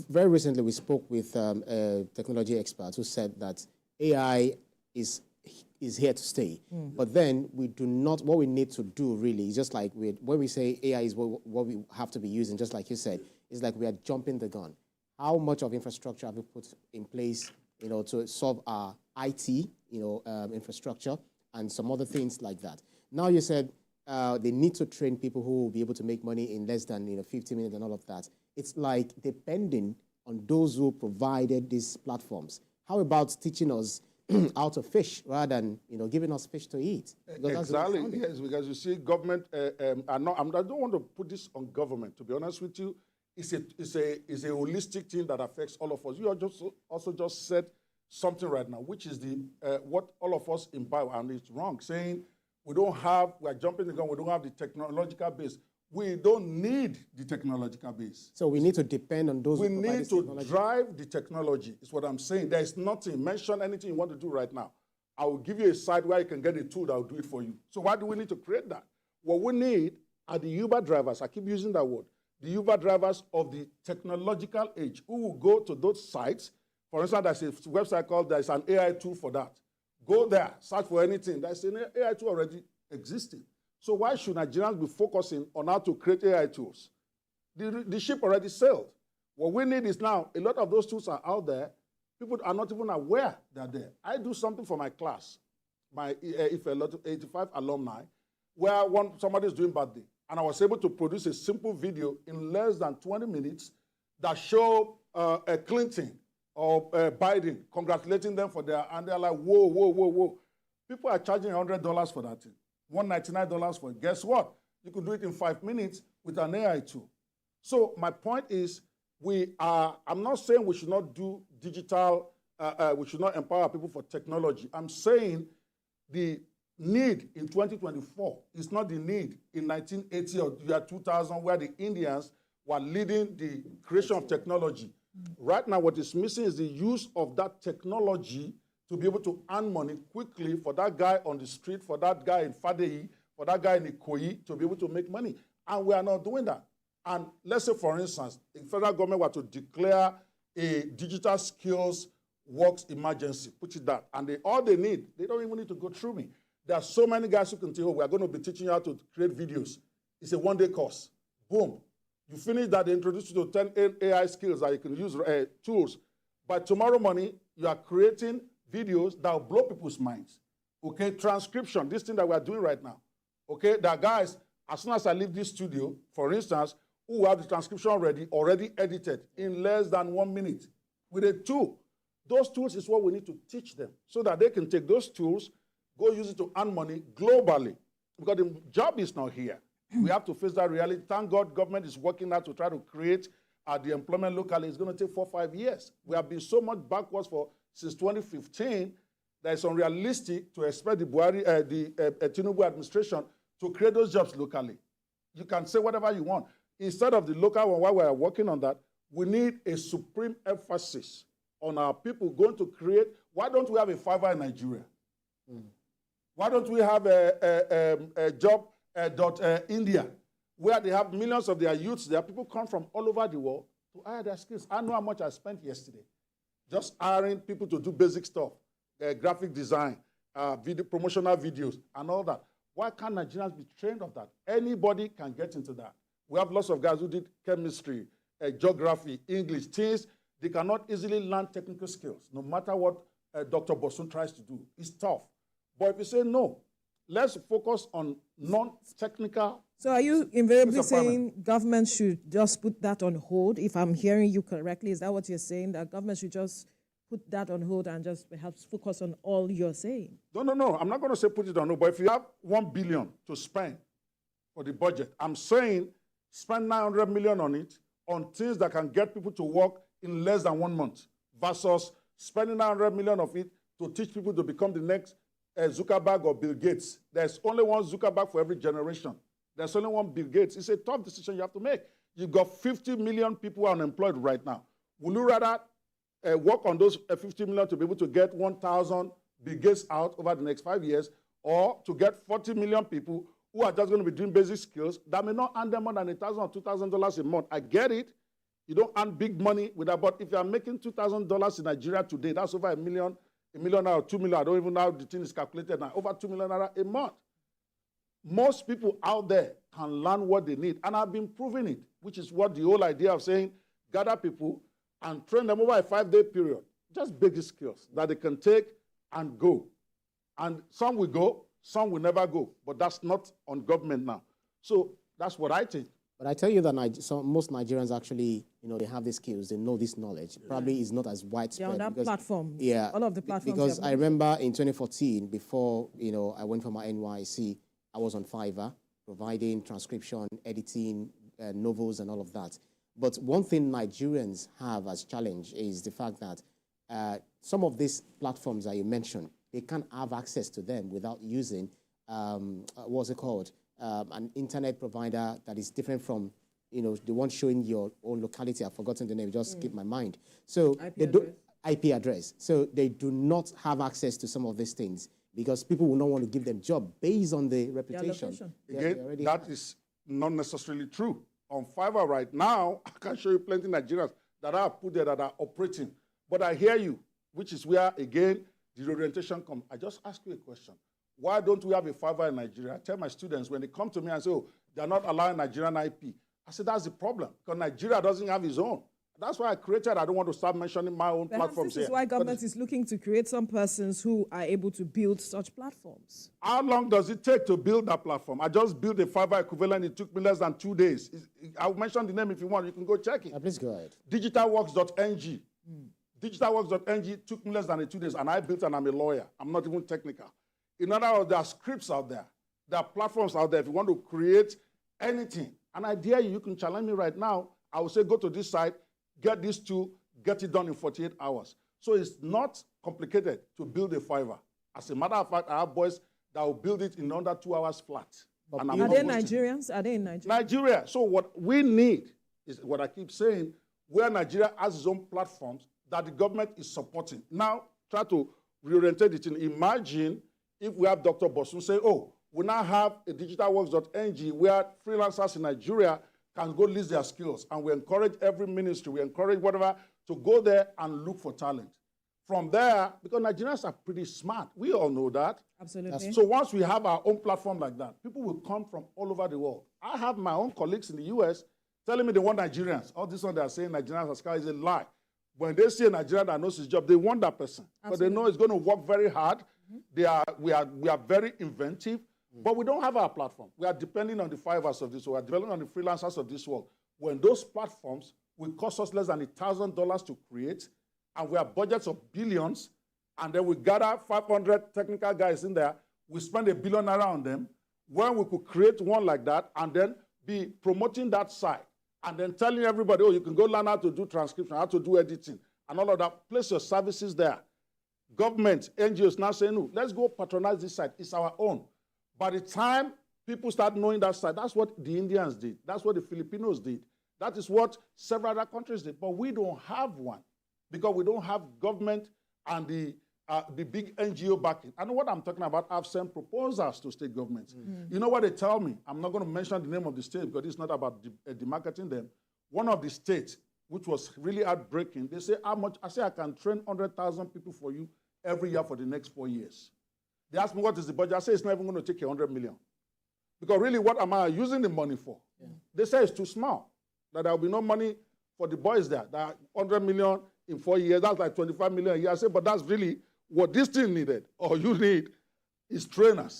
very recently we spoke with a technology expert who said that AI is here to stay. But then we do not, what we need to do really is just like when we say AI is what we have to be using, just like you said, it's like we are jumping the gun. How much of infrastructure have we put in place, to solve our IT, infrastructure and some other things like that? Now you said they need to train people who will be able to make money in less than 50 minutes and all of that. It's like depending on those who provided these platforms. How about teaching us how to fish rather than giving us fish to eat? Exactly, yes, because you see, government. I don't want to put this on government. To be honest with you, it's a holistic thing that affects all of us. You also just said something right now, which is what all of us imbibe, and it's wrong, saying we are jumping the gun, we don't have the technological base. We don't need the technological base. So we need to depend on those. We need to drive the technology, is what I'm saying. There is nothing, mention anything you want to do right now. I will give you a site where you can get a tool that will do it for you. So why do we need to create that? What we need are the Uber drivers, I keep using that word, the Uber drivers of the technological age who will go to those sites. For instance, there's a website called, there's an AI tool for that. Go there, search for anything. There's an AI tool already existing. So why should Nigerians be focusing on how to create AI tools? The ship already sailed. What we need is now, a lot of those tools are out there. People are not even aware they're there. I do something for my class, my if a lot of 85 alumni, where somebody is doing birthday, and I was able to produce a simple video in less than 20 minutes that show Clinton or Biden congratulating them for their, and they're like, whoa, whoa, whoa, whoa. People are charging $100 for that thing. $199 for it. Guess what? You can do it in 5 minutes with an AI tool. So my point is, I'm not saying we should not do digital, we should not empower people for technology. I'm saying the need in 2024 is not the need in 1980 or year 2000, where the Indians were leading the creation of technology. Right now, what is missing is the use of that technology to be able to earn money quickly for that guy on the street, for that guy in Fadeyi, for that guy in Ikoyi, to be able to make money. And we are not doing that. And let's say, for instance, if the federal government were to declare a digital skills works emergency, put it that, and all they need, they don't even need to go through me. There are so many guys who can tell you, we are going to be teaching you how to create videos. It's a one-day course. Boom. You finish that, they introduce you to 10 AI skills that you can use, tools. By tomorrow morning, you are creating videos that will blow people's minds. Okay, transcription, this thing that we are doing right now. Okay, there are guys, as soon as I leave this studio, for instance, who have the transcription already edited in less than 1 minute with a tool. Those tools is what we need to teach them so that they can take those tools, go use it to earn money globally. Because the job is not here. We have to face that reality. Thank God government is working now to try to create the employment locally. It's going to take 4 or 5 years. We have been so much backwards since 2015 that it's unrealistic to expect the Tinubu administration to create those jobs locally. You can say whatever you want. Instead of the local one, while we are working on that, we need a supreme emphasis on our people going to create. Why don't we have a Fiverr in Nigeria? Why don't we have a job India, where they have millions of their youths there? People come from all over the world to hire their skills. I know how much I spent yesterday just hiring people to do basic stuff, graphic design, promotional videos, and all that. Why can't Nigerians be trained of that? Anybody can get into that. We have lots of guys who did chemistry, geography, English, things. They cannot easily learn technical skills, no matter what Dr. Bosun tries to do. It's tough. But if you say no, let's focus on non-technical. So are you invariably saying government should just put that on hold, if I'm hearing you correctly? Is that what you're saying, that government should just put that on hold and just perhaps focus on all you're saying? No. I'm not going to say put it on hold, but if you have 1 billion to spend for the budget, I'm saying spend 900 million on it, on things that can get people to work in less than 1 month, versus spending 900 million of it to teach people to become the next Zuckerberg or Bill Gates. There's only one Zuckerberg for every generation. There's only one Bill Gates. It's a tough decision you have to make. You've got 50 million people unemployed right now. Will you rather work on those 50 million to be able to get 1,000 Bill Gates out over the next 5 years, or to get 40 million people who are just going to be doing basic skills that may not earn them more than $1,000 or $2,000 a month? I get it. You don't earn big money with that. But if you are making $2,000 in Nigeria today, that's over a million or 2 million. I don't even know how the thing is calculated now. Over 2 million a month. Most people out there can learn what they need. And I've been proving it, which is what the whole idea of saying, gather people and train them over a 5-day period. Just basic skills that they can take and go. And some will go, some will never go. But that's not on government now. So that's what I think. But I tell you that most Nigerians actually, they have these skills, they know this knowledge. Probably is not as widespread. They're on that platform. Yeah. All of the platforms. Because I remember in 2014, before, I went for my NYC, I was on Fiverr, providing transcription, editing, novels and all of that. But one thing Nigerians have as challenge is the fact that some of these platforms that you mentioned, they can't have access to them without using, what's it called? An internet provider that is different from, the one showing your own locality. I've forgotten the name, just skipped my mind. So IP address. So they do not have access to some of these things because people will not want to give them job based on the reputation. Again, that is not necessarily true. On Fiverr right now, I can show you plenty of Nigerians that are put there that are operating. But I hear you, which is where, again, the reorientation comes. I just ask you a question. Why don't we have a Fiverr in Nigeria? I tell my students when they come to me and say, oh, they're not allowing Nigerian IP. I said, that's the problem, because Nigeria doesn't have its own. That's why I created, I don't want to start mentioning my own platforms here. This is why government is looking to create some persons who are able to build such platforms. How long does it take to build that platform? I just built a Fiverr equivalent. It took me less than 2 days. I'll mention the name if you want. You can go check it. Please go ahead. Digitalworks.ng. Digitalworks.ng took me less than 2 days, and I built, and I'm a lawyer. I'm not even technical. In other words, there are scripts out there. There are platforms out there. If you want to create anything, and I dare you, you can challenge me right now. I will say, go to this site, get these two, get it done in 48 hours. So it's not complicated to build a Fiverr. As a matter of fact, I have boys that will build it in under 2 hours flat. Are they Nigerians? Are they in Nigeria? Nigeria. So what we need is what I keep saying, where Nigeria has its own platforms that the government is supporting. Now, try to reorientate it. Imagine if we have Dr. Bosun say, oh, we now have a digitalworks.ng where freelancers in Nigeria can go list their skills. And we encourage every ministry, we encourage whatever, to go there and look for talent. From there, because Nigerians are pretty smart. We all know that. Absolutely. So once we have our own platform like that, people will come from all over the world. I have my own colleagues in the US telling me they want Nigerians. All this one they are saying Nigerians are scared is a lie. When they see a Nigerian that knows his job, they want that person. But they know it's going to work very hard. We are very inventive, but we don't have our platform. We are depending on the Fiverrs of this world. We are depending on the freelancers of this world. When those platforms will cost us less than $1,000 to create, and we have budgets of billions, and then we gather 500 technical guys in there, we spend $1 billion on them, when we could create one like that and then be promoting that site, and then telling everybody, oh, you can go learn how to do transcription, how to do editing, and all of that. Place your services there. Government, NGOs now saying, no, let's go patronize this site. It's our own. By the time people start knowing that site, that's what the Indians did. That's what the Filipinos did. That is what several other countries did. But we don't have one because we don't have government and the big NGO backing. I know what I'm talking about. I've sent proposals to state governments. You know what they tell me? I'm not going to mention the name of the state because it's not about demarketing them. One of the states, which was really heartbreaking, they say, how much? I say, I can train 100,000 people for you every year for the next 4 years. They asked me, what is the budget? I say, it's not even going to take 100 million. Because really, what am I using the money for? They say it's too small, that there will be no money for the boys there. That 100 million in 4 years, that's like 25 million a year. I say, but that's really what this thing needed, or you need, is trainers.